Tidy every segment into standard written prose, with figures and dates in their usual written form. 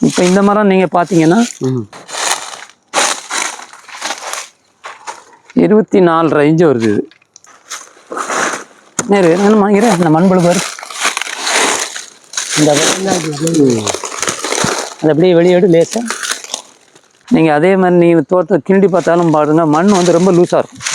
இப்போ இந்த மரம் நீங்கள் பார்த்தீங்கன்னா 24 ரேஞ்சு வருது. இது நேரு என்ன வாங்கிறேன் இந்த மண்புழு பாரு, இந்த அது அப்படியே வெளியேடு லேசாக. நீங்கள் அதே மாதிரி நீங்கள் தோட்டத்தை கிண்டி பார்த்தாலும் பாருங்க, மண் வந்து ரொம்ப லூஸாக இருக்கும்.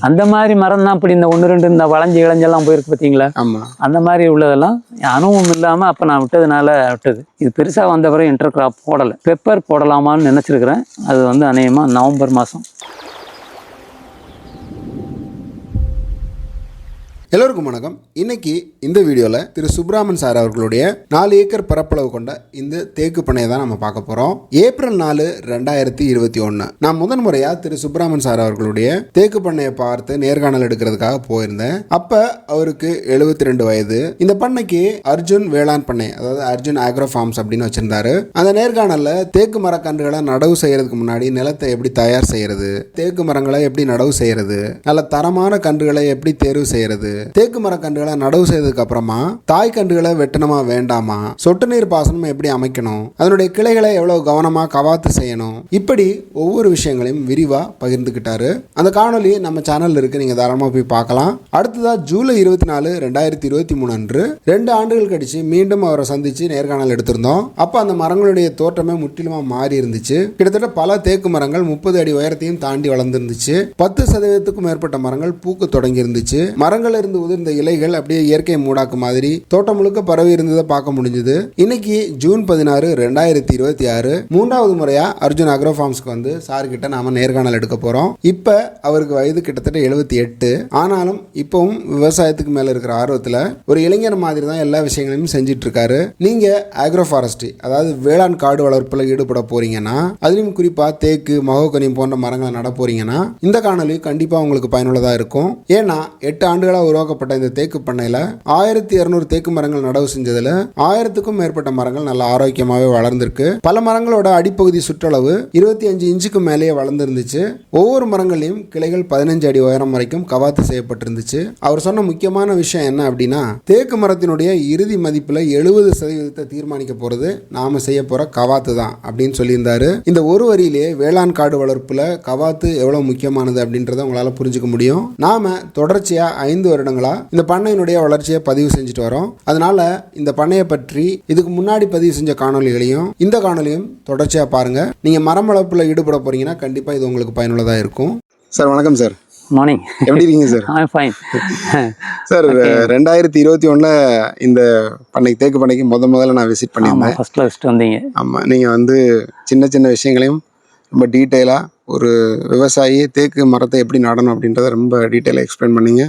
அந்த மாதிரி மரம் தான் இப்படி இந்த 1 2 இந்த வளைஞ்சி இளைஞ்செல்லாம் போயிருக்கு பார்த்தீங்களா? ஆமாம். அந்த மாதிரி உள்ளதெல்லாம் அனுபவம் இல்லாமல் அப்போ நான் விட்டதுனால விட்டது. இது பெருசாக வந்த பிறகு இன்டர் கிராப் போடலை. பெப்பர் போடலாமான்னு நினச்சிருக்கிறேன். அது வந்து அநேகமாக நவம்பர் மாதம். எல்லோருக்கும் வணக்கம். இன்னைக்கு இந்த வீடியோவில் திரு சுப்ராமன் சார் அவர்களுடைய 4 ஏக்கர் பரப்பளவு கொண்ட இந்த தேக்கு பண்ணையை தான் நம்ம பார்க்க போகிறோம். ஏப்ரல் 4, 2021 நான் முதன் முறையாக திரு சுப்ராமன் சார் அவர்களுடைய தேக்கு பண்ணையை பார்த்து நேர்காணல் எடுக்கிறதுக்காக போயிருந்தேன். அப்போ அவருக்கு 72 வயது. இந்த பண்ணைக்கு அர்ஜுன் வேளாண் பண்ணை, அதாவது அர்ஜுன் ஆக்ரோ ஃபார்ம்ஸ் அப்படின்னு வச்சிருந்தாரு. அந்த நேர்காணலில் தேக்கு மரக்கன்றுகளை நடவு செய்யறதுக்கு முன்னாடி நிலத்தை எப்படி தயார் செய்யறது, தேக்கு மரங்களை எப்படி நடவு செய்யறது, நல்ல தரமான கன்றுகளை எப்படி தேர்வு செய்யறது, தேக்கு மரக்கன்றுகளை நடவு செய்ததுக்கு அப்புறமா தாய் கன்றுகளை வெட்டணுமா வேண்டாமா, சொட்டு நீர் பாசனம் எப்படி அமைக்கணும், அதனுடைய கிளைகளை எவ்வளவு கவனமா கவாத்து செய்யணும், இப்படி ஒவ்வொரு விஷயங்களையும் விரிவா பகிர்ந்துக்கிட்டாரு. அந்த காணொலி நம்ம சேனல்ல இருக்கு, நீங்க தாராளமா போய் பார்க்கலாம். அடுத்ததா ஜூலை 24, 2023 அன்று 2 ஆண்டுகள் கழிச்சு மீண்டும் அவரை சந்திச்சு நேர்காணல் எடுத்திருந்தோம். அப்ப அந்த மரங்களுடைய தோற்றமே முற்றிலுமா மாறி இருந்துச்சு. கிட்டத்தட்ட பல தேக்கு மரங்கள் 30 அடி உயரத்தையும் தாண்டி வளர்ந்துருந்துச்சு. 10% மேற்பட்ட மரங்கள் பூக்க தொடங்கி இருந்துச்சு. மரங்கள் இருந்து உதிர்ந்த இலைகள் அப்படியே இயற்கை மூடாக்கு மாதிரி தோட்டம் முழுக்க பரவி இருந்ததை பார்க்க முடிஞ்சது. இன்னைக்கு ஜூன் 16, 2026 3வது முறையா அர்ஜுன் அக்ரோ ஃபார்ம்ஸ்க்கு வந்து சார் கிட்ட நாம நேர்காணல் எடுக்க போறோம். இப்ப அவருக்கு வயது கிட்டத்தட்ட 78. ஆனாலும் இப்பவும் விவசாயத்துக்கு மேல இருக்கிற ஆர்வத்துல ஒரு இளைஞர் மாதிரி தான் எல்லா விஷயங்களையும் செஞ்சிட்டு இருக்காரு. நீங்க ஆக்ரோ ஃபாரஸ்ட்ரி, அதாவது வேளாண் காடு வளர்ப்புல ஈடுபட போறீங்கன்னா, அதுலயும் குறிப்பா தேக்கு, மகோகனி போன்ற மரங்களை நட போறீங்கன்னா இந்த காணொலி கண்டிப்பா உங்களுக்கு பயனுள்ளதா இருக்கும். ஏன்னா 8 ஆண்டுகளா உருவாக்கப்பட்ட இந்த தேக்கு பண்ணையில 1200 தேக்கு மரங்கள் நடவு செஞ்சதுல 1000க்கும் மேற்பட்ட மரங்கள் நல்ல ஆரோக்கியமாவே வளர்ந்திருக்கு. பல மரங்களோட அடிப்பகுதி சுற்றளவு 25 இன்ச்சுக்கு மேலேயே வளர்ந்துருந்துச்சு. ஒவ்வொரு மரங்களையும் கிளைகள் 15 அடி உயரம் வரைக்கும் கவாத்து செய்யப்பட்டிருந்துச்சு. அவர் சொன்ன முக்கியமான விஷயம் என்ன அப்படின்னா, தேக்கு மரத்தினுடைய இறுதி மதிப்புல 70% தீர்மானிக்க போறது நாம செய்ய போற கவாத்து தான் அப்படின்னு சொல்லியிருந்தாரு. இந்த ஒரு வரியிலேயே வேளாண் காடு வளர்ப்புல கவாத்து எவ்வளவு முக்கியமானது அப்படின்றத உங்களால புரிஞ்சுக்க முடியும். நாம தொடர்ச்சியா 5 வருடங்களா இந்த பண்ணையினுடைய வளர்ச்சியை பதிவு செஞ்சுட்டு வரோம். அதனால இந்த பண்ணையை பற்றி இதுக்கு முன்னாடி பதிவு செஞ்ச காணொலிகளையும் இந்த காணொலியும் தொடர்ச்சியா பாருங்க. நீங்க மரம் வளர்ப்புல ஈடுபட போறீங்கன்னா கண்டிப்பா இது உங்களுக்கு பயனுள்ளதா இருக்கும். சார் வணக்கம் சார். மார்னிங். எப்படி இருக்கீங்க சார்? Fine sir. 2021 இந்த பண்ணை தேக்கு பண்ணைக்கு முதல்ல நான் விசிட் பண்ணியிருந்தேன். ஃபர்ஸ்ட்ல விசிட் வந்தீங்க. ஆமாம். நீங்கள் வந்து சின்ன சின்ன விஷயங்களையும் ரொம்ப டீட்டெயிலாக ஒரு விவசாயி தேக்கு மரத்தை எப்படி நடணும் அப்படின்றத ரொம்ப டீட்டெயிலாக எக்ஸ்பிளைன் பண்ணீங்க.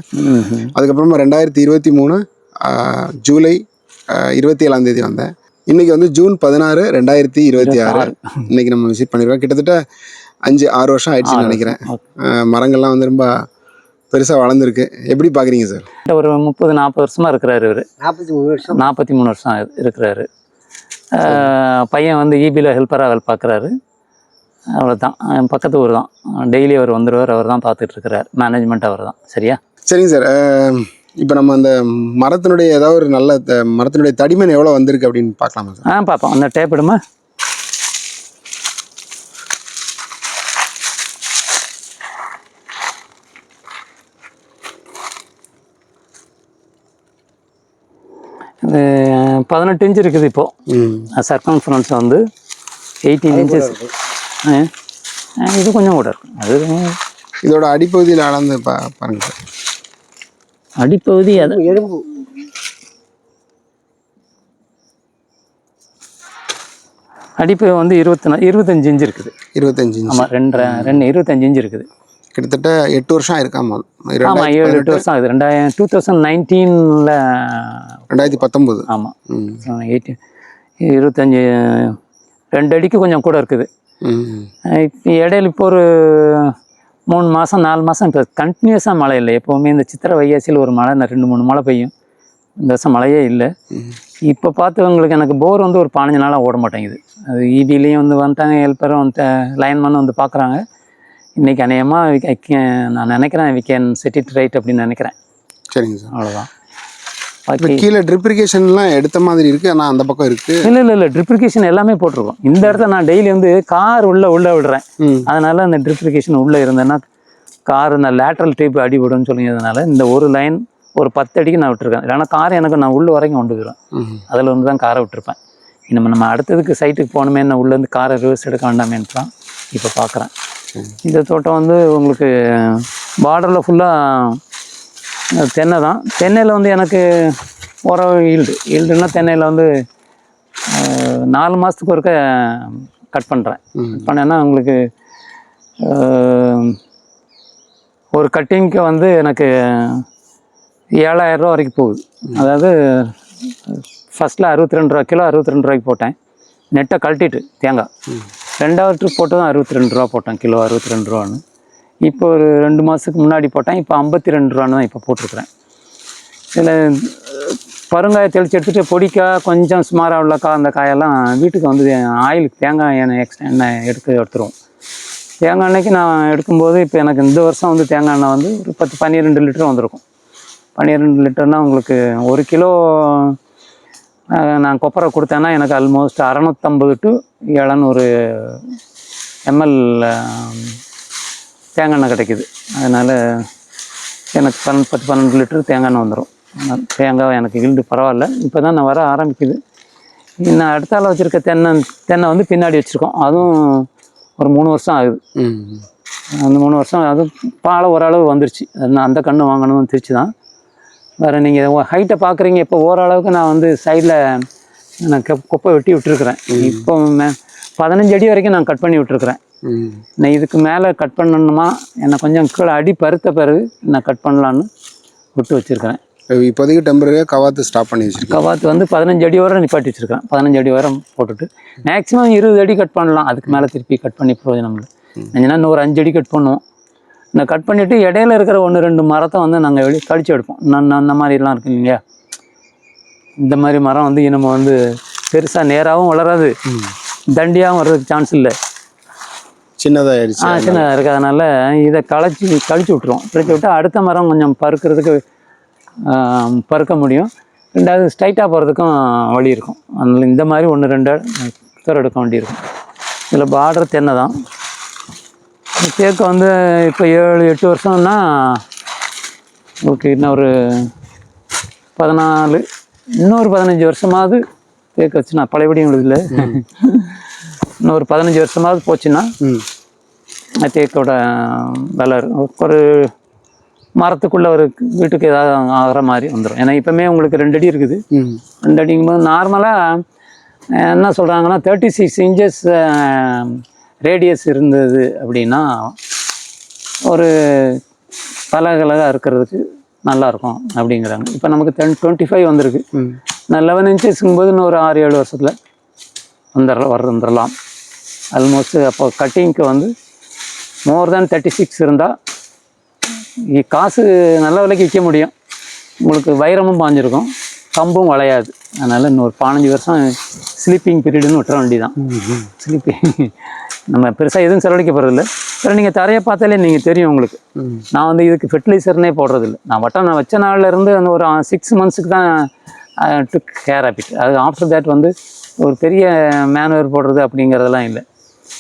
அதுக்கப்புறமா 2023 ஜூலை 27ஆம் தேதி வந்தேன். இன்னைக்கு வந்து ஜூன் 16, 2026 இன்னைக்கு நம்ம விசிட் பண்ணிருக்கோம். கிட்டத்தட்ட 5-6 வருஷம் ஆயிடுச்சுன்னு நினைக்கிறேன். மரங்கள்லாம் வந்து ரொம்ப பெருசாக வளர்ந்துருக்கு. எப்படி பார்க்குறீங்க சார்? ஒரு 30-40 வருஷமா இருக்கிறாரு. இவர் 43 வருஷம் இருக்கிறாரு. பையன் வந்து ஈபியில் ஹெல்ப்பராக வேலை பார்க்குறாரு. அவ்வளோதான். பக்கத்து ஊர் தான். டெய்லி அவர் வந்துடுவார். அவர் தான் பார்த்துட்டு இருக்கிறார். மேனேஜ்மெண்ட் அவர் தான். சரியா? சரிங்க சார். இப்போ நம்ம அந்த மரத்தினுடைய ஏதாவது ஒரு நல்ல மரத்தினுடைய தடிமன் எவ்வளோ வந்திருக்கு அப்படின்னு பார்க்கலாமா சார்? பார்ப்போம். அந்த டேப் எடுமா. இது 18 இன்ச்சு இருக்குது. இப்போது சர்க்கம்ஃபரன்ஸ் வந்து 18 இன்ச்சஸ். இது கொஞ்சம் கூட இருக்கும். அது இதோட அடிப்பகுதியில் அளந்து பாருங்க சார். அடிப்பகுதி அது எறும்பு அடிப்பு வந்து 25 இன்ச்சு இருக்குது. 25 இன்ச்சு. ஆமாம். 25 இன்ச்சு இருக்குது. கிட்டத்தட்ட 8 வருஷம் ஆயிருக்காம. ஆமாம், 7-8 வருஷம் ஆகுது. 2019ல் 2019. ஆமாம். 25 2 அடிக்கு கொஞ்சம் கூட இருக்குது. இப்போ இடையில இப்போ ஒரு 3 மாதம் 4 மாதம் இப்போ கண்டினியூஸாக மழை இல்லை. எப்போவுமே இந்த சித்திரை வைகாசியில் ஒரு மழை 2-3 மழை பெய்யும். இந்த வருஷம் மழையே இல்லை. இப்போ பார்த்தவங்களுக்கு எனக்கு போர் வந்து ஒரு 15 நாளாக ஓட மாட்டேங்குது. அது ஈபிலையும் வந்து வந்துட்டாங்க, ஹெல்ப்பரும் வந்து லைன்மேனும் வந்து பார்க்குறாங்க. இன்றைக்கி அநேகமாக நான் நினைக்கிறேன் we can set it right அப்படின்னு நினைக்கிறேன். சரிங்க சார். அவ்வளோதான். பாக்கி கீழே ட்ரிப்ரிகேஷன்லாம் எடுத்த மாதிரி இருக்குது, ஆனால் அந்த பக்கம் இருக்குது. இல்லை ட்ரிப்ரிகேஷன் எல்லாமே போட்டிருக்கோம். இந்த இடத்துல நான் டெய்லி வந்து கார் உள்ளே விடுறேன். அதனால அந்த ட்ரிப்ரிகேஷன் உள்ளே இருந்தேன்னா கார் இந்த லேட்ரல் டைப் அடிபடும்னு சொல்லியதுனால இந்த ஒரு லைன் ஒரு 10 அடிக்கு நான் விட்டுருக்கேன். இல்லைன்னா காரை எனக்கு நான் உள்ள வரைக்கும் கொண்டு போயிடுவேன். அதில் வந்து தான் காரை விட்டுருப்பேன். நம்ம அடுத்ததுக்கு சைட்டுக்கு போகணுமே, நான் உள்ளேருந்து காரை ரிவர்ஸ் எடுக்க வேண்டாமேன்னு தான் இப்போ பார்க்குறேன். இந்த தோட்டம் வந்து உங்களுக்கு பார்டரில் ஃபுல்லாக தென்னை தான். தென்னையில் வந்து எனக்கு உரம் ஈல்டுன்னா தென்னையில் வந்து 4 மாதத்துக்கு ஒருக்க கட் பண்ணுறேன். கட் பண்ணேன்னா உங்களுக்கு ஒரு கட்டிங்க்கு வந்து எனக்கு 7,000 ரூபா வரைக்கும் போகுது. அதாவது ஃபஸ்ட்டில் 62 ரூபா கிலோ 62 ரூபாய்க்கு போட்டேன். நெட்டை கழட்டிட்டு தேங்காய் 2வது ட்ரிப் போட்டதும் 62 ரூபா போட்டேன், கிலோ 62 ரூபான்னு. இப்போ ஒரு 2 மாதத்துக்கு முன்னாடி போட்டேன். இப்போ 52 ரூபான்னு தான் இப்போ போட்டிருக்கிறேன். இதில் பருங்காயை தெளித்து எடுத்துகிட்டு பொடிக்காய் கொஞ்சம் சுமாராக உள்ள அந்த காயெல்லாம் வீட்டுக்கு வந்து ஆயிலுக்கு தேங்காய் எண்ணெய் எடுத்துருவோம். தேங்காய் எண்ணெய்க்கு நான் எடுக்கும்போது இப்போ எனக்கு இந்த வருஷம் வந்து தேங்காய் எண்ணெய் வந்து ஒரு 12 லிட்டர் வந்திருக்கும். 12 லிட்டர்னால் உங்களுக்கு 1 கிலோ நான் கொப்பரை கொடுத்தேன்னா எனக்கு ஆல்மோஸ்ட் 650 to 700 ml தேங்காய் எண்ணெய் கிடைக்கிது. அதனால் எனக்கு 10-12 லிட்டர் தேங்காய் எண்ணெய் வந்துடும். தேங்காய் எனக்கு ஈல்டு பரவாயில்ல. இப்போ தான் நான் வர ஆரம்பிக்குது. நான் அடுத்தால வச்சுருக்க தென்னை வந்து பின்னாடி வச்சுருக்கோம். அதுவும் ஒரு 3 வருஷம் ஆகுது. அந்த 3 வருஷம் அது பாலை ஓரளவு வந்துருச்சு. நான் அந்த கன்று வாங்கணும்னு திருச்சி தான். வேறு நீங்கள் ஹைட்டை பார்க்குறீங்க. இப்போ ஓரளவுக்கு நான் வந்து சைடில் நான் கொப்பை வெட்டி விட்டுருக்குறேன். இப்போ 15 அடி வரைக்கும் நான் கட் பண்ணி விட்டுருக்குறேன். நான் இதுக்கு மேலே கட் பண்ணணுமா, என்னை கொஞ்சம் கீழே அடி பருத்த பிறகு நான் கட் பண்ணலான்னு விட்டு வச்சுருக்கிறேன். இப்போதைக்கு டெம்பரரியாக கவாத்து ஸ்டாப் பண்ணி வச்சுருக்கேன். கவாத்து வந்து 15 அடி வரை நிப்பாட்டி வச்சுருக்கேன். 15 அடி வரை போட்டுட்டு மேக்ஸிமம் 20 அடி கட் பண்ணலாம். அதுக்கு மேலே திருப்பி கட் பண்ணி பிரயோஜனம் இல்லை. ஏன்னா இன்னும் ஒரு 5 அடி கட் பண்ணுவோம். நான் கட் பண்ணிவிட்டு இடையில இருக்கிற 1-2 மரத்தை வந்து நாங்கள் வெளியே கழிச்சு எடுப்போம். அந்த மாதிரிலாம் இருக்கு இல்லையா. இந்த மாதிரி மரம் வந்து நம்ம வந்து பெருசாக நேராகவும் வளராது, தண்டியாகவும் வர்றதுக்கு சான்ஸ் இல்லை. சின்னதாக சின்னதாக இருக்குது. அதனால் இதை கழிச்சு விட்ருவோம். கழிச்சு விட்டு அடுத்த மரம் கொஞ்சம் பறுக்கிறதுக்கு பறுக்க முடியும். 2வது ஸ்ட்ரைட்டாக போகிறதுக்கும் வழி இருக்கும். அதனால் இந்த மாதிரி 1-2 எடுக்க வேண்டியிருக்கும். இதில் பார்டர் தென்னை தான். தேக்கு வந்து இப்போ 7-8 வருஷம்னா உங்களுக்கு இன்னும் ஒரு 14 இன்னொரு 15 வருஷமாவது தேக்கு வச்சுன்னா பழையபடி உங்களுக்கு இல்லை. இன்னொரு 15 வருஷமாவது போச்சுன்னா தேக்கோட விலை ஒரு மரத்துக்குள்ளே ஒரு வீட்டுக்கு ஏதாவது ஆகிற மாதிரி வந்துடும். ஏன்னா இப்போமே உங்களுக்கு 2 அடி இருக்குது. 2 அடிங்கும்போது நார்மலாக என்ன சொல்கிறாங்கன்னா 36 inches ரேடியஸ் இருந்தது அப்படின்னா ஒரு பலகலகாக இருக்கிறதுக்கு நல்லாயிருக்கும் அப்படிங்கிறாங்க. இப்போ நமக்கு 25 வந்திருக்கு. நான் 11 inchesங்கும்போது இன்னும் ஒரு 6-7 வருஷத்தில் வந்துடலாம் ஆல்மோஸ்ட். அப்போ கட்டிங்க்கு வந்து மோர் தேன் 36 இருந்தால் காசு நல்ல விலைக்கு விற்க முடியும். உங்களுக்கு வைரமும் பாஞ்சிருக்கும், கம்பும் வளையாது. அதனால் இன்னொரு 15 வருஷம் ஸ்லீப்பிங் பீரியடுன்னு விட்டுற வேண்டி தான். ஸ்லீப்பிங் நம்ம பெருசாக எதுவும் செலவழிக்க போகிறதில்ல. அப்புறம் நீங்கள் தரையை பார்த்தாலே நீங்கள் தெரியும் உங்களுக்கு. நான் வந்து இதுக்கு ஃபெர்டிலைசர்னே போடுறதில்ல. நான் வச்ச நாள்லேருந்து அந்த ஒரு 6 monthsக்கு தான் டுக் கேர் ஹேபிட். அது ஆஃப்டர் தேட் வந்து ஒரு பெரிய மேனுவர் போடுறது அப்படிங்கிறதெல்லாம் இல்லை.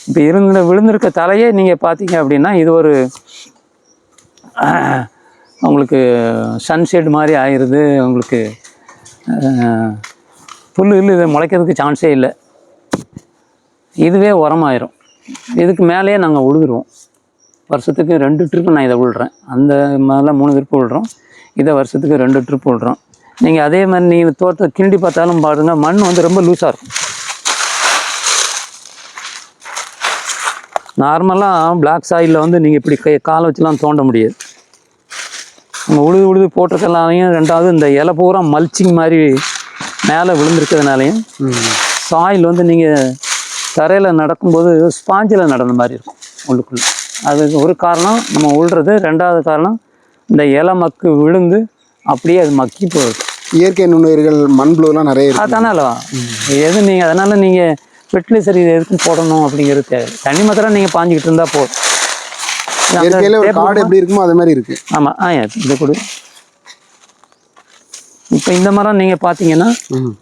இப்போ விழுந்திருக்க தலையே நீங்கள் பார்த்தீங்க அப்படின்னா இது ஒரு உங்களுக்கு சன்ஷேட் மாதிரி ஆயிடுது. உங்களுக்கு புல் இது முளைக்கிறதுக்கு சான்ஸே இல்லை. இதுவே உரமாயிரும். இதுக்கு மேலேயே நாங்கள் உழுதுருவோம். வருஷத்துக்கு 2 ட்ரிப்பு நான் இதை விழுறேன். அந்த மாதிரிலாம் 3 ட்ரிப்பு விழுறோம். இதை வருஷத்துக்கு 2 ட்ரிப்பு விழுறோம். நீங்கள் அதே மாதிரி நீங்கள் தோட்டத்தை கிண்டி பார்த்தாலும் பாருங்கள், மண் வந்து ரொம்ப லூஸாக இருக்கும். நார்மலாக பிளாக் சாயிலில் வந்து நீங்கள் இப்படி காலை வச்சுலாம் தோண்ட முடியாது. நம்ம உழுது போட்டிருக்கனாலையும், 2வது இந்த இலை பூரா மல்ச்சிங் மாதிரி மேலே விழுந்திருக்கிறதுனாலையும் சாயில் வந்து நீங்கள் தரையில் நடக்கும்போது ஸ்பாஞ்சில் நடந்த மாதிரி இருக்கும் உள்ளுக்குள்ளே. அது ஒரு காரணம் நம்ம உழுறது. 2வது காரணம் இந்த இலை மக்கு விழுந்து அப்படியே அது மக்கி போகுது. இயற்கை நுண்ணுயிர்கள் மண்புழுலாம் நிறைய இருக்குது. அதனால நீங்கள் அதனால் நீங்கள் ஃபெர்டிலைசர் இது எதுக்கும் போடணும் அப்படிங்கிறது தேவை. தண்ணி மாத்திரம் நீங்கள் பாஞ்சிக்கிட்டு இருந்தால் போதும். காடு எப்படி இருக்குமோ அது மாதிரி இருக்குது. ஆமாம். இதை கொடு. இப்போ இந்த மரம் நீங்கள் பார்த்தீங்கன்னா ம்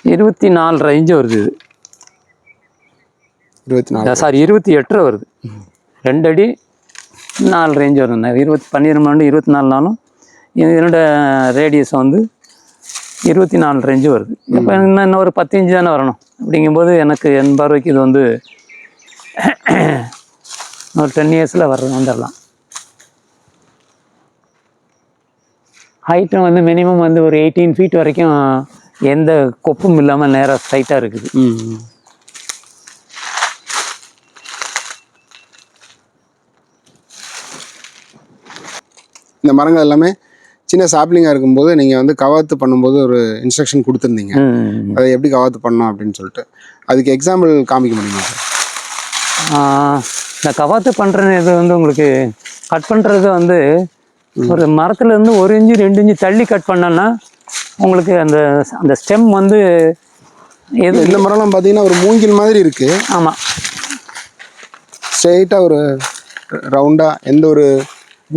24 ரேஞ்சு வருது இது. 24 சாரி 28 வருது. 2 அடி 4 ரேஞ்சு வரும். 12 24 நாளும் இதனோட ரேடியஸ் வந்து 24 ரேஞ்சு வருது. இப்போ இன்னும் ஒரு 10 இன்ச்சு தானே வரணும். அப்படிங்கும்போது எனக்கு என் பார்வைக்கு இது வந்து ஒரு 10 இயர்ஸில் வந்துடலாம். ஹைட்டும் வந்து மினிமம் வந்து ஒரு 18 ஃபீட் வரைக்கும் எந்த கொப்பும் இல்லாமல் நேராக ஸ்ட்ரைட்டாக இருக்குது. இந்த மரங்கள் எல்லாமே சின்ன சாப்ளிங்காக இருக்கும்போது நீங்கள் வந்து கவாத்து பண்ணும்போது ஒரு இன்ஸ்ட்ரக்ஷன் கொடுத்துருந்தீங்க, அதை எப்படி கவாத்து பண்ணணும் அப்படின்னு சொல்லிட்டு. அதுக்கு எக்ஸாம்பிள் காமிக்க முடியுமா சார்? இந்த கவாத்து பண்ணுறது இது வந்து உங்களுக்கு கட் பண்ணுறது வந்து ஒரு மரத்துலேருந்து 1 இன்ச்சு 2 இன்ச்சு தள்ளி கட் பண்ணோன்னா உங்களுக்கு அந்த அந்த ஸ்டெம் வந்து எது இந்த மரம்லாம் பார்த்தீங்கன்னா ஒரு மூங்கில் மாதிரி இருக்குது. ஆமாம், ஸ்ட்ரெயிட்டாக ஒரு ரவுண்டாக எந்த ஒரு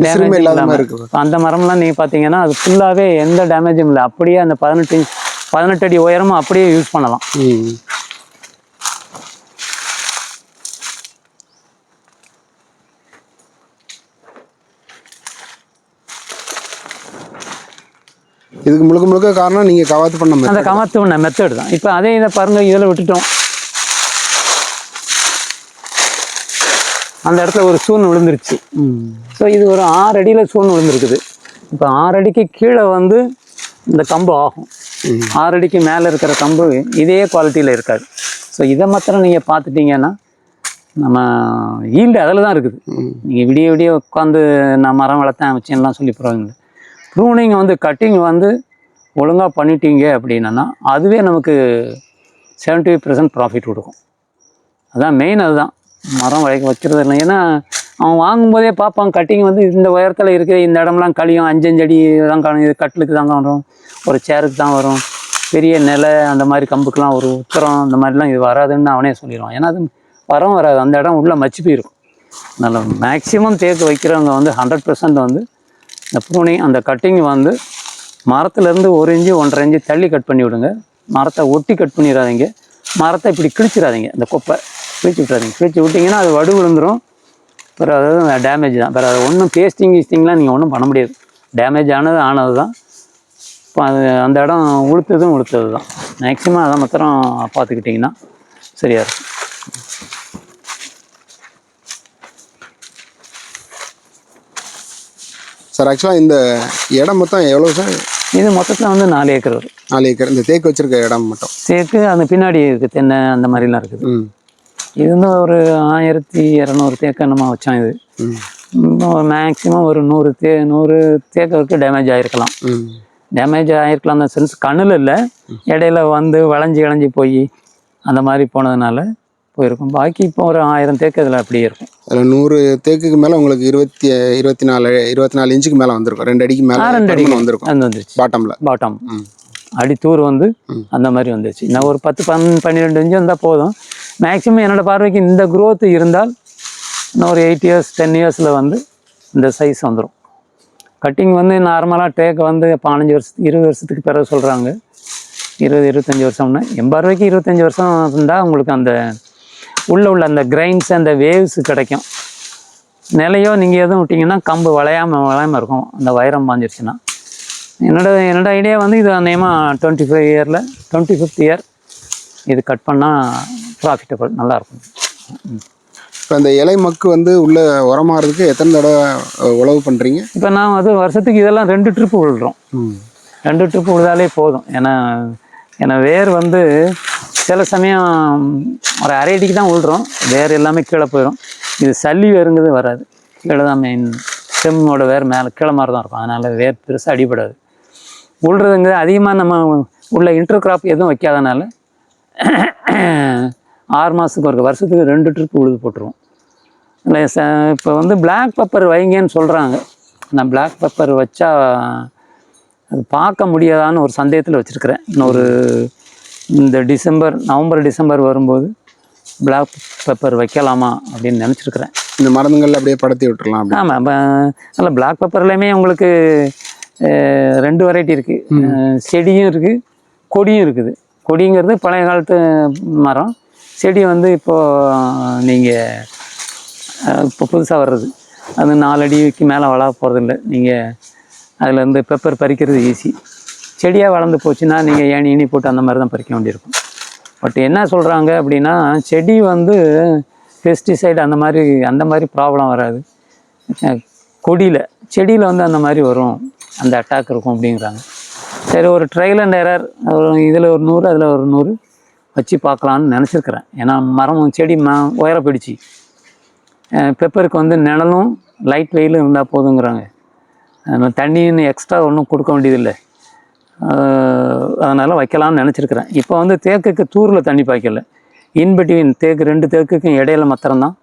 டேமேஜ் இல்லாத மாதிரி இருக்குது. அந்த மரம்லாம் நீங்கள் பார்த்தீங்கன்னா அது ஃபுல்லாகவே எந்த டேமேஜும் இல்லை. அப்படியே அந்த 18 அடி உயரமும் அப்படியே யூஸ் பண்ணலாம். இதுக்கு முழுக்க முழுக்க காரணம் நீங்கள் கவாத்து பண்ண அந்த கவாத்து பண்ண மெத்தட் தான். இப்போ அதே இதை பாருங்கள், இதில் விட்டுட்டோம், அந்த இடத்துல ஒரு சூன் விழுந்துருச்சு. ஸோ இது ஒரு 6 அடியில் சூன் விழுந்துருக்குது. இப்போ 6 அடிக்கு கீழே வந்து இந்த கம்பு ஆகும். 6 அடிக்கு மேலே இருக்கிற கம்பு இதே குவாலிட்டியில் இருக்காது. ஸோ இதை மாத்திரம் நீங்கள் பார்த்துட்டிங்கன்னா நம்ம ஈல்டு அதில் தான் இருக்குது. நீங்கள் விடிய விடிய உட்காந்து நான் மரம் வளர்த்தேன் வச்சேன்லாம் சொல்லி போகிறாங்க. ப்ரூனிங் வந்து கட்டிங் வந்து ஒழுங்காக பண்ணிட்டீங்க அப்படின்னா அதுவே நமக்கு 70% ப்ராஃபிட் கொடுக்கும். அதுதான் மெயின். அதுதான் மரம் வைக்கிறது இல்லை. ஏன்னா அவன் வாங்கும்போதே பார்ப்பான், கட்டிங் வந்து இந்த உயரத்தில் இருக்குது, இந்த இடம்லாம் கழியும், 5 அடி தான் காணும், இது கட்டிலுக்கு தாங்க வரும், ஒரு சேருக்கு தான் வரும், பெரிய நிலை அந்த மாதிரி கம்புக்கெலாம் ஒரு உத்தரம் அந்த மாதிரிலாம் இது வராதுன்னு அவனே சொல்லிடுவான். ஏன்னா அது வராது, அந்த இடம் உள்ளே மச்சு போயிருக்கும். அதனால் மேக்ஸிமம் தேக்கு வைக்கிறவங்க வந்து 100% வந்து இந்த ப்ரூனிங் அந்த கட்டிங் வந்து மரத்துலேருந்து 1 இன்ச்சு 1.5 இன்ச்சு தள்ளி கட் பண்ணி விடுங்க. மரத்தை ஒட்டி கட் பண்ணிடாதீங்க. மரத்தை இப்படி கிழிச்சிடாதீங்க, இந்த கொப்பை கிழிச்சு விட்றாதீங்க. கிழிச்சு விட்டிங்கன்னா அது வடு விழுந்துடும். பிறகு அதாவது டேமேஜ் தான். பிறகு அது ஒன்றும் பேஸ்டிங்லாம் நீங்கள் ஒன்றும் பண்ண முடியாது. டேமேஜ் ஆனது தான். இப்போ அது அந்த இடம் உளுத்தது தான். மேக்ஸிமம் அதை மாத்திரம் பார்த்துக்கிட்டிங்கன்னா சரியாக இருக்கும். சார் ஆக்சுவலாக இந்த இடம் மொத்தம் எவ்வளோ சார்? இது மொத்தத்தில் வந்து 4 ஏக்கர் வரும். 4 ஏக்கர். இந்த தேக்கு வச்சுருக்க இடம் மட்டும் தேக்கு அந்த பின்னாடி இருக்குது, தென்னை அந்த மாதிரிலாம் இருக்குது. இது வந்து ஒரு 1200 தேக்கு என்னமா வச்சோம். இது மேக்ஸிமம் ஒரு 100 தேக்கு வரைக்கும் டேமேஜ் ஆகிருக்கலாம். டேமேஜ் ஆகிருக்கலாம் அந்த சென்ஸ் கண்ணில் இல்லை, இடையில வந்து வளைஞ்சி போய் அந்த மாதிரி போனதுனால போயிருக்கும். பாக்கி இப்போ ஒரு 1000 தேக்கு அதில் அப்படியே இருக்கும். அதில் 100 தேக்குக்கு மேலே உங்களுக்கு 24 இன்ச்சுக்கு மேலே வந்திருக்கும். 2 அடிக்கு மேலே 2 அடிக்கு வந்திருக்கும். அது வந்துருச்சு பாட்டம் அடித்தூர் வந்து அந்த மாதிரி வந்துருச்சு. நான் ஒரு 10-12 இன்ச்சு வந்தால் போதும். மேக்ஸிமம் என்னோடய பார்வைக்கு இந்த க்ரோத் இருந்தால் இன்னும் ஒரு 8 இயர்ஸ் 10 இயர்ஸில் வந்து இந்த சைஸ் வந்துடும். கட்டிங் வந்து நார்மலாக தேக்கு வந்து 15 வருஷத்துக்கு 20 வருஷத்துக்கு பிறகு சொல்கிறாங்க. 20-25 வருஷம்னா என் பார்வைக்கு 25 வருஷம் இருந்தால் உங்களுக்கு அந்த உள்ள அந்த கிரைன்ஸ் அந்த வேவ்ஸ் கிடைக்கும். நிலையோ நீங்கள் எதுவும் விட்டிங்கன்னா கம்பு வளையாமல் இருக்கும், அந்த வைரம் பாஞ்சிருச்சுன்னா. என்னோட ஐடியா வந்து இது அநேகமாக 25th இயர் இது கட் பண்ணால் ப்ராஃபிட்டபிள் நல்லாயிருக்கும். இப்போ அந்த இலை மக்கு வந்து உள்ளே உரமாகிறதுக்கு எத்தனை தடவை உழவு பண்ணுறீங்க? இப்போ நான் அது வருஷத்துக்கு இதெல்லாம் 2 ட்ரிப்பு விழுறோம். 2 ட்ரிப்பு விழுதாலே போதும். ஏன்னா வேர் வந்து சில சமயம் ஒரு 1/2 அடிக்கு தான் விழுறோம், வேர் எல்லாமே கீழே போயிடும். இது சல்லி வேருங்கிறது வராது, கீழே தான் மெயின். ஸ்டெம்மோட வேர் மேலே கீழே மாதிரி தான் இருக்கும். அதனால் வேர் பெருசாக அடிபடாது. உழுறதுங்கிறது அதிகமாக நம்ம உள்ள இன்டர் கிராப் எதுவும் வைக்காதனால 6 மாதத்துக்கு ஒரு வருஷத்துக்கு 2 ட்ரிப்பு உழுது போட்டுருவோம். இல்லை இப்போ வந்து பிளாக் பெப்பர் வைங்கன்னு சொல்கிறாங்க. நான் பிளாக் பெப்பர் வச்சா அது பார்க்க முடியாதான்னு ஒரு சந்தேகத்தில் வச்சுருக்கிறேன். இன்னொரு இந்த நவம்பர் டிசம்பர் வரும்போது பிளாக் பெப்பர் வைக்கலாமா அப்படின்னு நினச்சிருக்கிறேன். இந்த மருந்துகள் அப்படியே படுத்தி விட்டுறலாம் அப்படி. ஆமாம், நல்ல பிளாக் பெப்பர்லேயுமே உங்களுக்கு 2 வெரைட்டி இருக்குது. செடியும் இருக்குது, கொடியும் இருக்குது. கொடிங்கிறது பழைய காலத்து மரம். செடி வந்து இப்போது நீங்கள் இப்போ புதுசாக வர்றது, அது 4 அடிக்கு மேலே வளர போகிறதில்ல. நீங்கள் அதில் பெப்பர் பறிக்கிறது ஈஸி. செடியாக வளர்ந்து போச்சுன்னா நீங்கள் ஏணி போட்டு அந்த மாதிரி தான் பறிக்க வேண்டியிருக்கும். பட் என்ன சொல்கிறாங்க அப்படின்னா, செடி வந்து பெஸ்டிசைடு அந்த மாதிரி ப்ராப்ளம் வராது. செடியில் வந்து அந்த மாதிரி வரும், அந்த அட்டாக் இருக்கும் அப்படிங்கிறாங்க. சரி, ஒரு ட்ரையல் அண்ட் எரர், இதில் ஒரு 100 அதில் ஒரு 100 வச்சு பார்க்கலான்னு நினச்சிருக்கிறேன். ஏன்னா செடி உயர போயிடுச்சு. பெப்பருக்கு வந்து நிழலும் லைட் வெயிலும் இருந்தால் போதுங்கிறாங்க. அதனால் தண்ணின்னு எக்ஸ்ட்ரா ஒன்றும் கொடுக்க வேண்டியதில்லை. அதனால் வைக்கலான்னு நினச்சிருக்கிறேன். இப்போ வந்து தேக்குக்கு தூரில் தண்ணி பாய்க்கல, இன்பிட்வீன் தேக்கு 2 தேக்குக்கும் இடையில மாத்திரம்தான்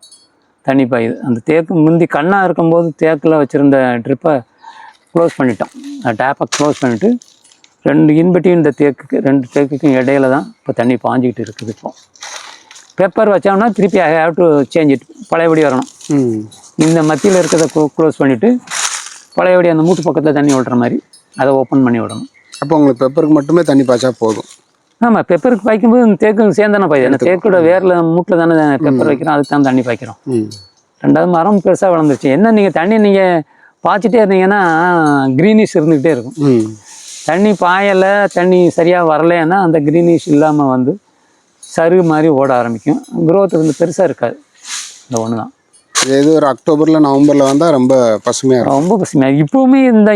தண்ணி பாயுது. அந்த தேக்கு முந்தி கண்ணாக இருக்கும்போது தேக்கில் வச்சுருந்த ட்ரிப்பை க்ளோஸ் பண்ணிட்டோம். டேப்பை க்ளோஸ் பண்ணிவிட்டு 2 இன்பிட்வீன் இந்த 2 தேக்குக்கும் இடையில தான் இப்போ தண்ணி பாஞ்சிக்கிட்டு இருக்குது. இப்போ பெப்பர் வச்சோம்னா திருப்பி I have to change it, பழையபடி வரணும். இந்த மத்தியில் இருக்கிறத க்ளோஸ் பண்ணிவிட்டு பழையபடி அந்த மூட்டு பக்கத்தில் தண்ணி விடுற மாதிரி அதை ஓப்பன் பண்ணி விடணும். அப்போ உங்களுக்கு பெப்பருக்கு மட்டுமே தண்ணி பாய்ச்சா போதும். ஆமாம், பெப்பருக்கு பாய்க்கும்போது இந்த தேக்கு சேர்ந்தானே பாய்து. அந்த தேக்கோட வேரில் மூட்டில் தானே பெப்பர் வைக்கிறோம், அதுக்கு தான் தண்ணி பாய்க்கிறோம். 2வது மரம் பெருசாக வளர்ந்துருச்சு. என்ன நீங்கள் தண்ணி பாய்ச்சிட்டே இருந்தீங்கன்னா க்ரீனிஷ் இருந்துக்கிட்டே இருக்கும். தண்ணி பாயலை, தண்ணி சரியாக வரலைன்னா அந்த க்ரீனிஷ் இல்லாமல் வந்து சரு மாதிரி ஓட ஆரம்பிக்கும். க்ரோத் வந்து பெருசாக இருக்காது. இந்த ஒன்று தான். இது ஒரு அக்டோபரில் நவம்பரில் வந்தால் ரொம்ப பசுமையாக இருக்கும். ரொம்ப பசுமையாக. இப்போவுமே இந்த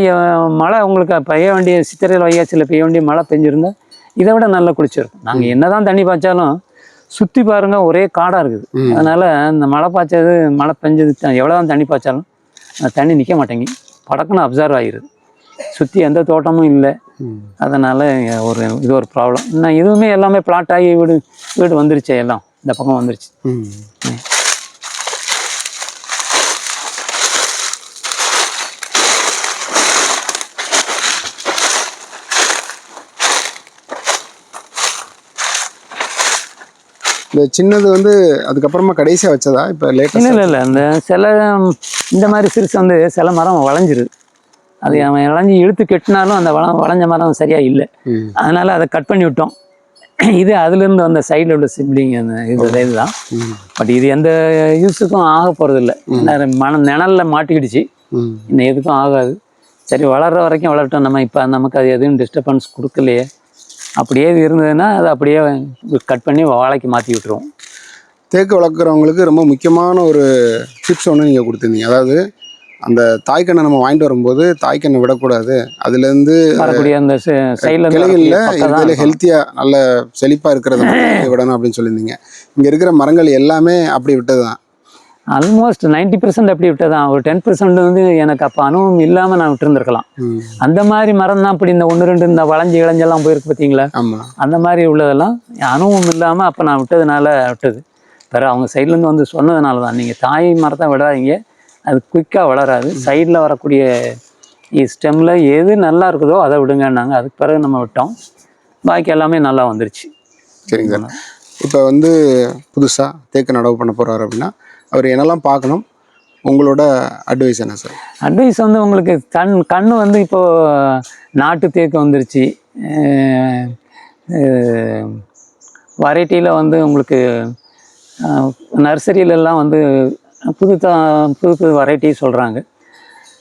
மழை உங்களுக்கு பெய்ய வேண்டிய சித்திரையில் வைகாசியில் பெய்ய வேண்டிய மழை பெஞ்சிருந்தால் இதை விட நல்லா குளிச்சிருக்கும். நாங்கள் என்ன தான் தண்ணி பாய்ச்சாலும் சுற்றி பாருங்கள் ஒரே காடாக இருக்குது. அதனால் இந்த மழை பெஞ்சது எவ்வளோ தான் தண்ணி பாய்ச்சாலும் அந்த தண்ணி நிற்க மாட்டேங்கி படக்குன்னு அப்சர்வ் ஆகிடுது. சுற்றி எந்த தோட்டமும் இல்லை. அதனால் இது ஒரு ப்ராப்ளம். இன்னும் இதுவுமே எல்லாமே பிளாட் ஆகி வீடு வந்துருச்சு, எல்லாம் இந்த பக்கம் வந்துருச்சு. இந்த சின்னது வந்து அதுக்கப்புறமா கடைசியாக வச்சதா இப்போ லேட்டஸ்ட்? இல்லை, அந்த இந்த மாதிரி சிறுசு வந்து சில மரம் வளைஞ்சிருது. அது அவன் இளைஞ்சி இழுத்து கெட்டினாலும் அந்த வளைஞ்ச மரம் சரியாக இல்லை. அதனால் அதை கட் பண்ணி விட்டோம். இது அதுலேருந்து வந்த சைடில் உள்ள சிப்ளிங் அந்த இதுதான். பட் இது எந்த யூஸுக்கும் ஆக போகிறதில்ல. நிழலில் மாட்டிக்கிடுச்சு, இன்னும் எதுக்கும் ஆகாது. சரி, வளர்கிற வரைக்கும் வளரட்டும். நமக்கு அது எதுவும் டிஸ்டர்பன்ஸ் கொடுக்கலையே. அப்படியே இருந்ததுன்னா அதை அப்படியே கட் பண்ணி வாழைக்கு மாற்றி விட்டுருவோம். தேக்கு வளர்க்குறவங்களுக்கு ரொம்ப முக்கியமான ஒரு டிப்ஸ் ஒன்று நீங்கள் கொடுத்துருந்தீங்க. அதாவது அந்த தாய்க்கண்ணை நம்ம வாங்கிட்டு வரும்போது தாய்க்கண்ணை விடக்கூடாது, அதுலேருந்து வரக்கூடிய அந்த கிளைகளில் இதில் ஹெல்த்தியாக நல்ல செழிப்பாக இருக்கிறத விடணும் அப்படின்னு சொல்லியிருந்தீங்க. இங்கே இருக்கிற மரங்கள் எல்லாமே அப்படி விட்டது தான். ஆல்மோஸ்ட் 90% அப்படி விட்டதான். ஒரு 10% வந்து எனக்கு அப்போ அனுபவம் இல்லாமல் நான் விட்டுருந்துருக்கலாம். அந்த மாதிரி மரம் தான். அப்படி இந்த 1-2 இந்த இளைஞ்செல்லாம் போயிருக்கு பார்த்தீங்களா, அந்த மாதிரி உள்ளதெல்லாம் அனுபவம் இல்லாமல் அப்போ நான் விட்டது. வேறு அவங்க சைட்லேருந்து வந்து சொன்னதுனால தான். நீங்கள் தாய் மரத்தை விடாதீங்க, அது குயிக்காக வளராது. சைடில் வரக்கூடிய ஸ்டெம்மில் எது நல்லா இருக்குதோ அதை விடுங்கன்னாங்க. அதுக்கு பிறகு நம்ம விட்டோம், பாக்கி எல்லாமே நல்லா வந்துருச்சு. சரிங்க சார். இப்போ வந்து புதுசாக தேக்கு நடவு பண்ண போகிறாரு அப்படின்னா அவர் என்னெல்லாம் பார்க்கணும், உங்களோட அட்வைஸ் என்ன சார்? அட்வைஸ் வந்து உங்களுக்கு கண்ணு வந்து இப்போது நாட்டு தேக்கு வந்துருச்சு. வெரைட்டியில் வந்து உங்களுக்கு நர்சரியிலலாம் வந்து புது வெரைட்டி சொல்கிறாங்க.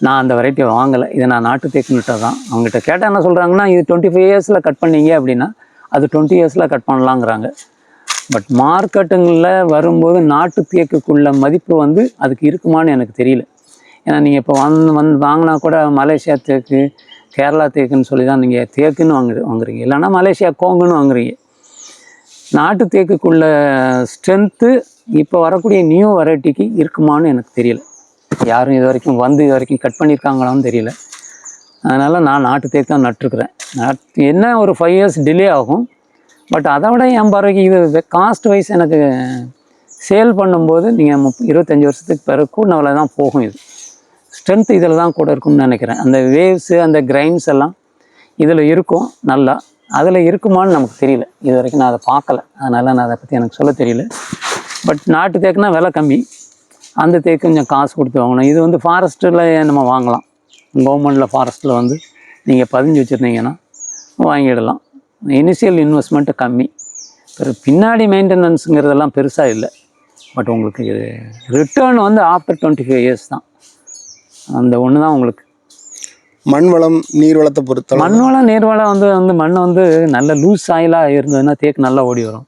நான் அந்த வெரைட்டியை வாங்கலை. இதை நான் நாட்டு தேக்குன்னுட்டு தான். அவங்ககிட்ட கேட்டால் என்ன சொல்கிறாங்கன்னா, இது 25 இயர்ஸில் கட் பண்ணீங்க அப்படின்னா அது 20 இயர்ஸில் கட் பண்ணலாங்கிறாங்க. பட் மார்க்கெட்டுங்களில் வரும்போது நாட்டு தேக்குக்குள்ள மதிப்பு வந்து அதுக்கு இருக்குமான்னு எனக்கு தெரியல. ஏன்னா நீங்கள் இப்போ வாங்கினா கூட மலேசியா தேக்கு, கேரளா தேக்குன்னு சொல்லி தான் நீங்கள் தேக்குன்னு வாங்குறீங்க, இல்லைன்னா மலேசியா கோங்குன்னு வாங்குறீங்க. நாட்டு தேக்குக்குள்ள ஸ்ட்ரென்த்து இப்போ வரக்கூடிய நியூ வெரைட்டிக்கு இருக்குமான்னு எனக்கு தெரியல. யாரும் இது வரைக்கும் கட் பண்ணியிருக்காங்களான்னு தெரியல. அதனால் நான் நாட்டு தேக்கு தான் நட்டுருக்குறேன். என்ன ஒரு 5 இயர்ஸ் டிலே ஆகும். பட் அதை விட என் பார்வைக்கு இது காஸ்ட் வைஸ் எனக்கு சேல் பண்ணும்போது நீங்கள் 25 வருஷத்துக்கு பிறகு கூடவில் தான் போகும். இது ஸ்ட்ரென்த் இதில் தான் கூட இருக்கும்னு நினைக்கிறேன். அந்த வேவ்ஸு அந்த கிரைன்ஸ் எல்லாம் இதில் இருக்கும் நல்லா. அதில் இருக்குமான்னு நமக்கு தெரியல. இது வரைக்கும் நான் அதை பார்க்கல. அதனால் நான் அதை பற்றி எனக்கு சொல்ல தெரியல. பட் நாட்டு தேக்குனா விலை கம்மி, அந்த தேக்கு கொஞ்சம் காசு கொடுத்து வாங்கணும். இது வந்து ஃபாரஸ்ட்டில் நம்ம வாங்கலாம். கவர்மெண்டில் ஃபாரஸ்ட்டில் வந்து நீங்கள் பதிஞ்சு வச்சுருந்தீங்கன்னா வாங்கிடலாம். இனிஷியல் இன்வெஸ்ட்மெண்ட்டு கம்மி, பின்னாடி மெயின்டெனன்ஸுங்கிறதெல்லாம் பெருசாக இல்லை. பட் உங்களுக்கு ரிட்டர்ன் வந்து ஆஃப்டர் 25 இயர்ஸ் தான். அந்த ஒன்று தான் உங்களுக்கு. மண் வளம் நீர் வளத்தை பொறுத்த மண் வளம் நீர் வளம் வந்து மண் வந்து நல்ல லூஸ் சாயிலாக இருந்ததுன்னா தேக்கு நல்லா ஓடி வரும்.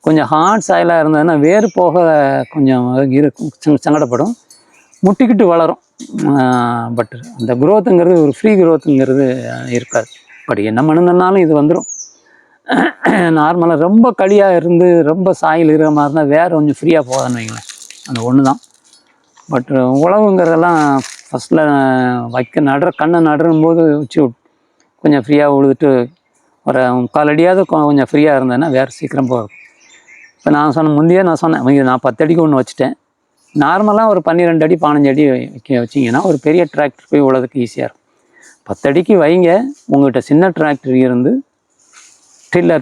கொஞ்சம் ஹார்ட் சாயிலாக இருந்ததுன்னா வேறு போக கொஞ்சம் சங்கடப்படும், முட்டிக்கிட்டு வளரும். பட் அந்த குரோத்துங்கிறது ஒரு ஃப்ரீ குரோத்துங்கிறது இருக்காது. பட் என்ன மண்ணுனாலும் இது வந்துடும். நார்மலாக ரொம்ப களியாக இருந்து ரொம்ப சாயில் இருக்கிற மாதிரி இருந்தால் வேறு கொஞ்சம் ஃப்ரீயாக போகாதுன்னு வைங்களேன். அந்த ஒன்று தான். பட் உழவுங்கிறதெல்லாம் ஃபஸ்ட்டில் கண்ணை நடுறும் போது வச்சு கொஞ்சம் ஃப்ரீயாக உழுதுட்டு ஒரு 3/4 அடியாவது கொஞ்சம் ஃப்ரீயாக இருந்ததுன்னா வேறு சீக்கிரம் போகும். இப்போ நான் சொன்னேன் நான் 10 அடிக்கு ஒன்று வச்சுட்டேன். நார்மலாக ஒரு 12 அடி 15 அடி வச்சிங்கன்னா ஒரு பெரிய டிராக்டர் போய் உழதுக்கு ஈஸியாக இருக்கும். 10 அடிக்கு வைங்க. உங்கள்கிட்ட சின்ன டிராக்டர் இருந்து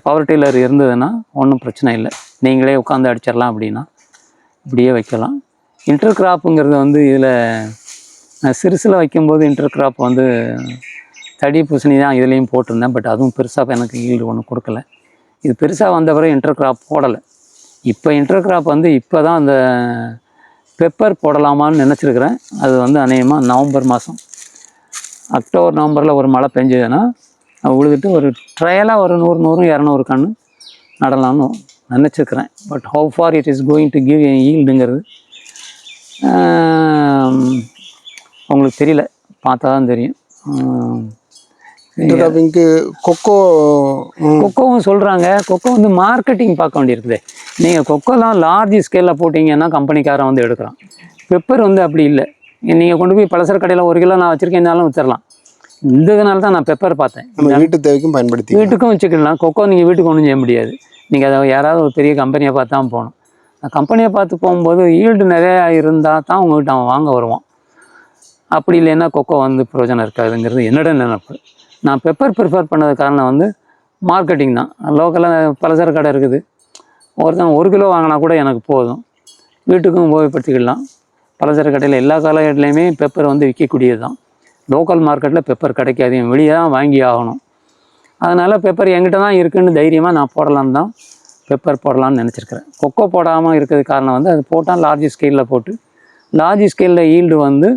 பவர் டில்லர் இருந்ததுன்னா ஒன்றும் பிரச்சனை இல்லை, நீங்களே உட்காந்து அடிச்சிடலாம். அப்படின்னா இப்படியே வைக்கலாம். இன்டர் கிராப்புங்கிறது வந்து இதில் சிறுசில் வைக்கும்போது இன்டர் கிராப் வந்து தடி பூசணி தான் இதுலேயும் போட்டிருந்தேன். பட் அதுவும் பெருசாக எனக்கு ஈல்டு ஒன்றும் கொடுக்கல. இது பெருசாக வந்த பிறகு இன்டர் கிராப் போடலை. இப்போ இன்டர் கிராப் வந்து இப்போ தான் அந்த பெப்பர் போடலாமான்னு நினச்சிருக்கிறேன். அது வந்து அநேகமாக நவம்பர் மாதம், அக்டோபர் நவம்பரில் ஒரு மழை பெஞ்சதுன்னா உழுதுட்டு ஒரு ட்ரையலாக ஒரு 100-200 கன்று நடலாம்னு நினச்சிருக்கிறேன். But how far it is going to give ஈல்டுங்கிறது அவங்களுக்கு தெரியல, பார்த்தா தான் தெரியும். கொக்கோவும் சொல்கிறாங்க. கொக்கோ வந்து மார்க்கெட்டிங் பார்க்க வேண்டியிருக்குது. நீங்கள் கொக்கோலாம் லார்ஜ் ஸ்கேலில் போட்டிங்கன்னா கம்பெனிக்காரன் வந்து எடுக்கிறான். பெப்பர் வந்து அப்படி இல்லை. நீங்கள் கொண்டு போய் பலசர கடையில் 1 கிலோ நான் வச்சுருக்கேன்னாலும் விற்றுடலாம். இந்த இதனால தான் நான் பெப்பர் பார்த்தேன். வீட்டு தேவைக்கும் பயன்படுத்தி வீட்டுக்கும் வச்சுக்கலாம். கொக்கோ நீங்கள் வீட்டுக்கு ஒன்றும் செய்ய முடியாது. நீங்கள் அதை யாராவது ஒரு பெரிய கம்பெனியை பார்த்து தான் போகணும். கம்பெனியை பார்த்து போகும்போது ஈல்டு நிறையா இருந்தால் தான் உங்கள்கிட்ட அவன் வாங்க வருவான். அப்படி இல்லைன்னா கொக்கோ வந்து பிரயோஜனம் இருக்காதுங்கிறது என்னோட நினைப்பு. நான் பெப்பர் ப்ரிஃபர் பண்ணது காரணம் வந்து மார்க்கெட்டிங் தான். லோக்கலாக பலசர கடை இருக்குது, ஒருத்தன் 1 கிலோ வாங்கினா கூட எனக்கு போதும், வீட்டுக்கும் உபயோகப்படுத்திக்கலாம். பலசர கடையில் எல்லா காலகட்டத்துலேயுமே பெப்பர் வந்து விற்கக்கூடியது தான். லோக்கல் மார்க்கெட்டில் பெப்பர் கிடைக்காது, வெளியே தான் வாங்கி ஆகணும். அதனால் பெப்பர் என்கிட்ட தான் இருக்குதுன்னு தைரியமாக நான் போடலான்னு தான் பெப்பர் போடலான்னு நினச்சிருக்கிறேன். கொக்கோ போடாமல் இருக்கிறது காரணம் வந்து அது போட்டால் லார்ஜ் ஸ்கேலில் போட்டு லார்ஜ் ஸ்கேலில் ஈல்டு வந்து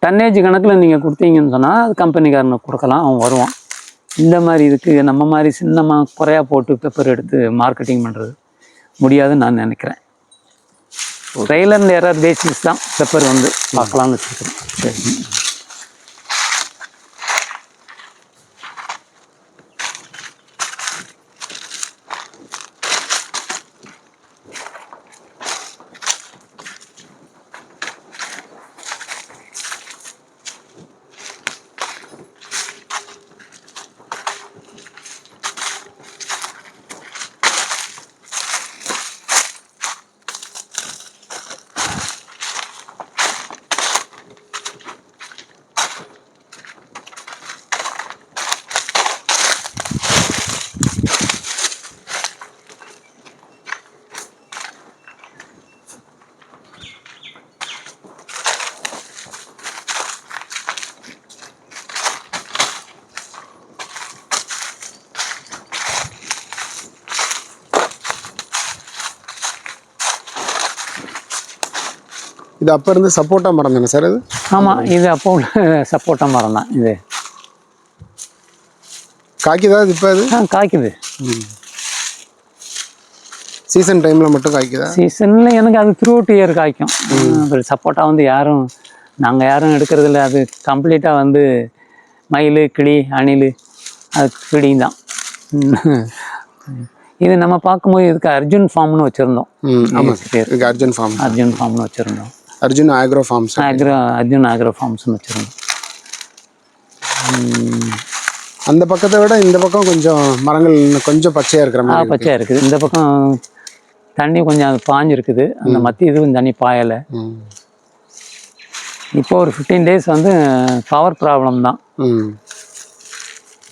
டன்னேஜ் கணக்கில் நீங்கள் கொடுத்தீங்கன்னு சொன்னால் அது கம்பெனிக்காரனுக்கு கொடுக்கலாம், அவன் வருவான். இந்த மாதிரி இதுக்கு நம்ம மாதிரி சின்னமாக குறையா போட்டு பெப்பர் எடுத்து மார்க்கெட்டிங் பண்ணுறது முடியாதுன்னு நான் நினைக்கிறேன். ட்ரையல் அண்ட் எரர் பேசிஸ் தான் பெப்பர் வந்து பார்க்கலான்னு வச்சுருக்கிறேன். சரி. இது அப்போ இருந்து சப்போட்டா மரம் தானே சார் அது? ஆமாம், இது அப்போ உள்ள சப்போட்டா மரம் தான். இது காய்க்குதா இது? இப்போ அது காய்க்குது. சீசன் டைமில் மட்டும் காய்க்குதா? சீசனில் எனக்கு அது த்ரூ அவுட் இயர் காய்க்கும். அப்புறம் சப்போட்டா வந்து நாங்கள் யாரும் எடுக்கிறதில்ல. அது கம்ப்ளீட்டாக வந்து மயில், கிளி, அணில் அது ஃபீடிங் தான். இது நம்ம பார்க்கும்போது இதுக்கு அர்ஜுன் ஃபார்ம்னு வச்சுருந்தோம். அர்ஜுன் ஃபார்ம்னு வச்சுருந்தோம். Arjun agro farms. Arjun agro ஃபார்ம்ஸ்னு வச்சுருந்தோம். அந்த பக்கத்தை விட இந்த பக்கம் கொஞ்சம் மரங்கள் கொஞ்சம் பச்சையாக இருக்கிற மாதிரி. பச்சையாக இருக்குது. இந்த பக்கம் தண்ணி கொஞ்சம் அது பாஞ்சிருக்குது. அந்த மத்திய இதுவும் தண்ணி பாயலை. இப்போ ஒரு 15 days வந்து பவர் ப்ராப்ளம் தான்.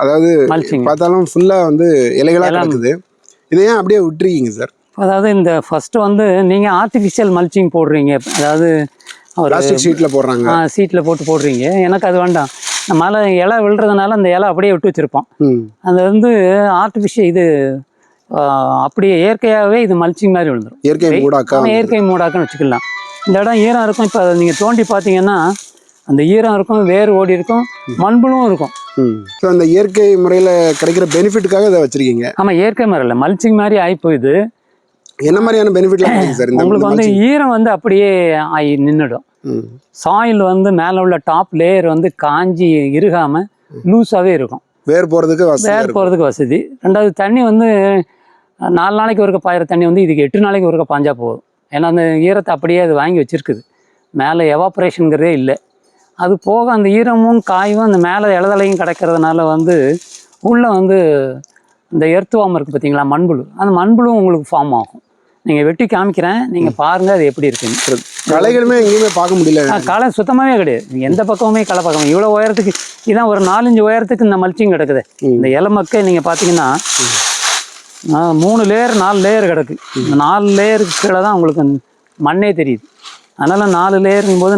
அதாவது பார்த்தாலும் ஃபுல்லாக வந்து இலைகளாக இருக்குது. இதை ஏன் அப்படியே விட்டுருக்கீங்க சார்? அதாவது இந்த ஃபஸ்ட்டு வந்து நீங்கள் ஆர்டிஃபிஷியல் மல்ச்சிங் போடுறீங்க, அதாவது ஒரு பிளாஸ்டிக் ஷீட்டில் போடுறாங்க. சீட்டில் போடுறீங்க. எனக்கு அது வேண்டாம். மழை இலை விழுறதுனால அந்த இலை அப்படியே விட்டு வச்சுருப்போம். அது வந்து ஆர்டிஃபிஷியல் இது அப்படியே இயற்கையாகவே இது மல்ச்சிங் மாதிரி விழுந்துடும். இயற்கை மூடாக்கன்னு வச்சுக்கலாம். இந்த இடம் ஈரம் இருக்கும். இப்போ நீங்கள் தோண்டி பார்த்தீங்கன்னா அந்த ஈரம் இருக்கும், வேர் ஓடி இருக்கும், மண்புழும் இருக்கும். ஸோ அந்த இயற்கை முறையில் கிடைக்கிற பெனிஃபிட்டுக்காக இதை வச்சுருக்கீங்க. ஆமாம், இயற்கை முறையில் மல்ச்சிங் மாதிரி ஆகி போகுது. என்ன மாதிரியான பெனிஃபிட்லாம் கிடைக்கும் சார்? உங்களுக்கு வந்து ஈரம் வந்து அப்படியே ஆகி நின்றுடும். சாயில் வந்து மேலே உள்ள டாப் லேயர் வந்து காஞ்சி இறுகாமல் லூஸாகவே இருக்கும். வேர் போகிறதுக்கு வசதி. ரெண்டாவது தண்ணி வந்து 4 நாளைக்கு ஒருக்க பாயிற தண்ணி வந்து இதுக்கு 8 நாளைக்கு ஒருக்க பாஞ்சா போதும். ஏன்னா அந்த ஈரத்தை அப்படியே அது வாங்கி வச்சுருக்குது. மேலே எவாப்ரேஷனுங்கிறதே இல்லை. அது போக அந்த ஈரமும் காயும் அந்த மேலே இலதலையும் கிடைக்கிறதுனால வந்து உள்ளே வந்து இந்த எர்த்துவாம இருக்குது பார்த்தீங்களா, மண்புழு. அந்த மண்புழுவும் உங்களுக்கு ஃபார்ம் ஆகும். நீங்கள் வெட்டி காமிக்கிறேன், நீங்கள் பாருங்கள் அது எப்படி இருக்குன்னு. களைகளுமே எங்கேயுமே பார்க்க முடியல. களை சுத்தமாகவே கிடையாது. எந்த பக்கமுமே களை பார்க்க. இவ்வளோ உயரத்துக்கு இதான் ஒரு 4-5 உயரத்துக்கு இந்த மல்ச்சிங் கிடக்குது. இந்த இலை மக்கை நீங்கள் பார்த்தீங்கன்னா 3 லேயர் 4 லேயர் கிடக்கு. இந்த 4 லேயருக்கு கீழே தான் உங்களுக்கு மண்ணே தெரியுது. அதனால் 4 லேயருங்கும் போது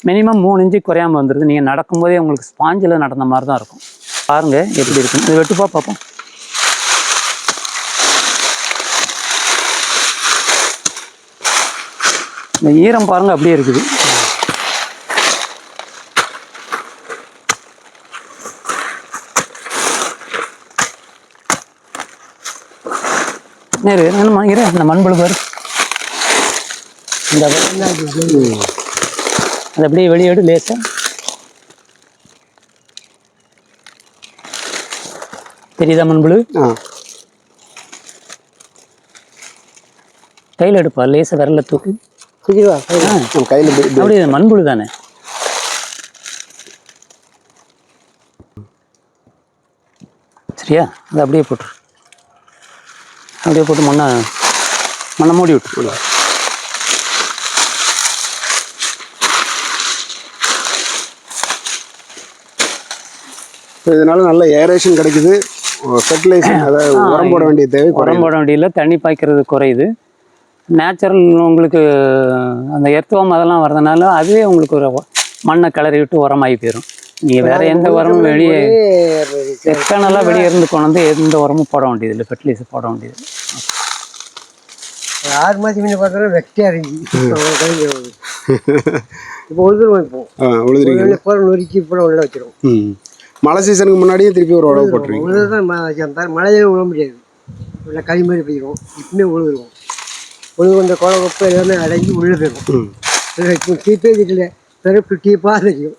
மினிமம் 3 இன்ச்சு குறையாமல் வந்துடுது. நீங்கள் நடக்கும்போதே உங்களுக்கு ஸ்பாஞ்சில் நடந்த மாதிரி தான் இருக்கும். பாருங்கள் எப்படி இருக்குன்னு. இது வெட்டுப்பா பார்ப்போம். இந்த ஈரம் பாருங்கள் அப்படியே இருக்குது. என்னம்மா இந்த மண்புழு பாரு, இந்த அது அப்படியே வெளியேடு லேசாக தெரியுதா மண்புழு? கையில் எடுப்பா, லேசாக விரல தூக்கு. கையில் அப்படியே மண்புழு தானே. சரியா? அது அப்படியே போட்டுரு. அப்படியே போட்டு மண்ணை மூடி விட்டு. இதனால நல்ல ஏரேஷன் கிடைக்குது. ஃபெர்டிலைசேஷன், அதாவது உரம் போட வேண்டிய தேவை, உரம் போட வேண்டியதில்லை, தண்ணி பாய்க்கிறது குறையுது. நேச்சுரல் உங்களுக்கு அந்த எர்த்துவம் அதெல்லாம் வர்றதுனால அதுவே உங்களுக்கு ஒரு மண்ணை கிளறி விட்டு உரமாகி போயிடும். நீங்கள் வேறு எந்த உரமும் வெளியே எக்ஸ்டர்னலாக வெளியே இருந்து கொண்டு வந்து எந்த உரமும் போட வேண்டியதில்லை, ஃபெர்டிலைசர் போட வேண்டியதில்லை. 6 மாதம் முன்ன பார்த்தோன்னா வெட்டியாக இருந்துச்சு. இப்போ உழுதுருவோம். இப்போ நொறுக்கி இப்போ உள்ள வச்சிருவோம். மழை சீசனுக்கு முன்னாடியே திருப்பி ஒரு உழவு போட்டுருவோம். உழுதுதான் மழையே உழ முடியாது. இல்லை களி மாதிரி போயிடுவோம். இப்பவுமே உழுதுருவோம். உழுது இந்த குழம்பு கொப்பை எல்லாமே அடங்கி உள்ள போயிடும். இப்போ டீப்பே இல்லை, பிறகு டீப்பாக தெரியும்.